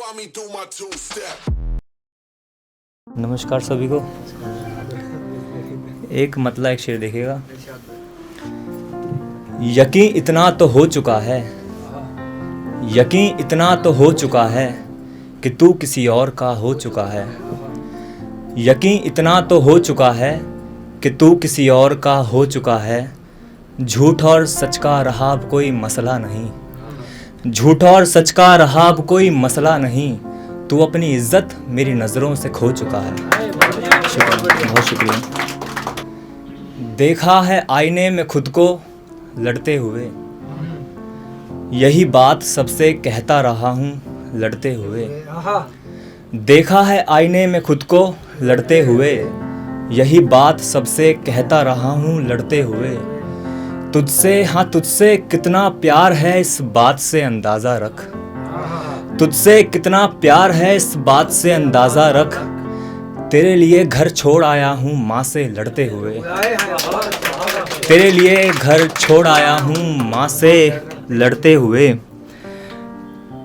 saw me do my two step. नमस्कार सभी को। एक मतला एक शेर देखिएगा। यकीन इतना तो हो चुका है, यकीन इतना तो हो चुका है कि तू किसी और का हो चुका है। यकीन इतना तो हो चुका है कि तू किसी और का हो चुका है। झूठ और सच का रहा अब कोई मसला नहीं, झूठ और सच का रहा अब कोई मसला नहीं। तू अपनी इज्जत मेरी नज़रों से खो चुका है। शुक्रिया, बहुत शुक्रिया। देखा है आईने में खुद को लड़ते हुए, यही बात सबसे कहता रहा हूँ लड़ते हुए। देखा है आईने में खुद को लड़ते हुए, यही बात सबसे कहता रहा हूँ लड़ते हुए। तुझसे हाँ तुझसे कितना प्यार है इस बात से अंदाज़ा रख, तुझसे कितना प्यार है इस बात से अंदाज़ा रख। तेरे लिए घर छोड़ आया हूँ माँ से लड़ते हुए, तेरे लिए घर छोड़ आया हूँ माँ से लड़ते हुए।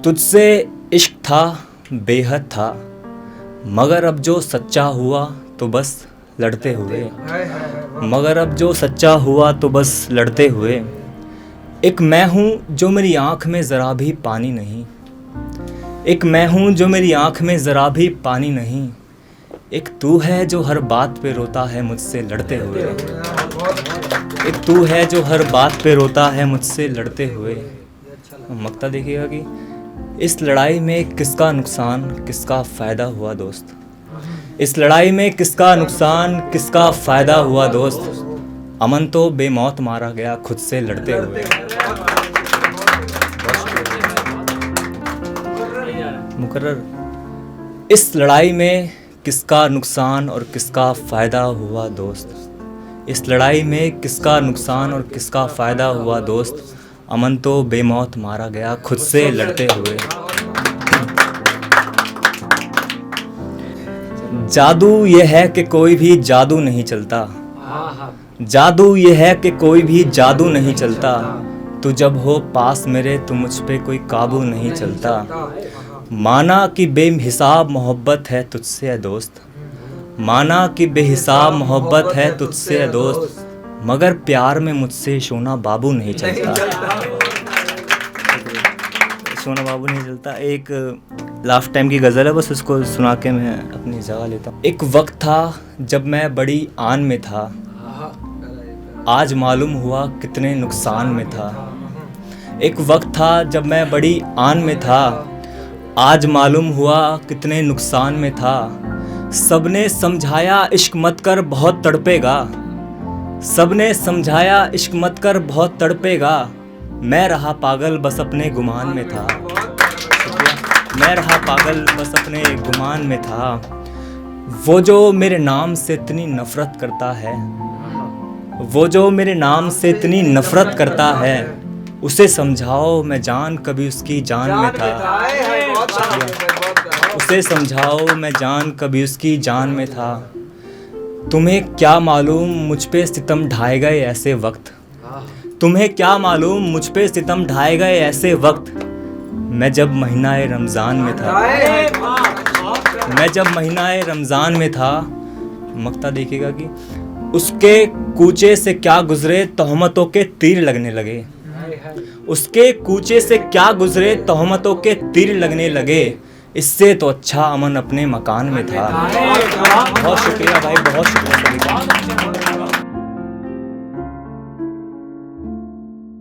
तुझसे इश्क था बेहद था, मगर अब जो सच्चा हुआ तो बस लड़ते हुए, मगर अब जो सच्चा हुआ तो बस लड़ते हुए। एक मैं हूँ जो मेरी आँख में ज़रा भी पानी नहीं, एक मैं हूँ जो मेरी आँख में ज़रा भी पानी नहीं। एक तू है जो हर बात पे रोता है मुझसे लड़ते हुए, एक तू है जो हर बात पे रोता है मुझसे लड़ते हुए। मक्ता देखिएगा कि इस लड़ाई में किसका नुकसान किसका फ़ायदा हुआ दोस्त, इस लड़ाई में किसका नुकसान किसका फ़ायदा हुआ दोस्त। अमन तो बेमौत मारा गया खुद से लड़ते हुए। मुकर्रर, इस लड़ाई में किसका नुकसान और किसका फ़ायदा हुआ दोस्त, इस लड़ाई में किसका नुकसान और किसका फ़ायदा हुआ दोस्त। अमन तो बेमौत मारा गया खुद से लड़ते हुए। जादू ये है कि कोई भी जादू नहीं चलता, जादू ये है कि कोई भी जादू नहीं चलता। तू जब हो पास मेरे तो मुझ पे कोई काबू नहीं चलता। माना कि बेहिसाब मोहब्बत है तुझसे है दोस्त, माना कि बेहिसाब मोहब्बत है तुझसे है दोस्त, मगर प्यार में मुझसे सोना बाबू नहीं चलता। सोना बाबू नहीं चलता। एक लास्ट टाइम की गज़ल है, बस उसको सुना के मैं अपनी जगह लेता हूँ। एक वक्त था जब मैं बड़ी आन में था, आज मालूम हुआ कितने नुकसान में था। एक वक्त था जब मैं बड़ी आन में था, आज मालूम हुआ कितने नुकसान में था। सबने समझाया इश्क मत कर बहुत तड़पेगा, सबने समझाया इश्क मत कर बहुत तड़पेगा। मैं रहा पागल बस अपने गुमान में था, मैं रहा पागल बस अपने गुमान में था। वो जो मेरे नाम से इतनी नफ़रत करता है, वो जो मेरे नाम से इतनी नफ़रत करता है, उसे समझाओ मैं जान कभी उसकी जान में था। उसे समझाओ मैं जान कभी उसकी जान में था। तुम्हें क्या मालूम मुझ पे सितम ढाए गए ऐसे वक्त, तुम्हें क्या मालूम मुझ पे सितम ढाए गए ऐसे वक्त। मैं जब महीनाए रमज़ान में था, मैं जब महीनाए रमज़ान में था। मक्ता देखिएगा कि उसके कूचे से क्या गुजरे तोहमतों के तीर लगने लगे, उसके कूचे से क्या गुजरे तोहमतों के तीर लगने लगे। इससे तो अच्छा अमन अपने मकान में था। बहुत शुक्रिया भाई, बहुत शुक्रिया सभी का।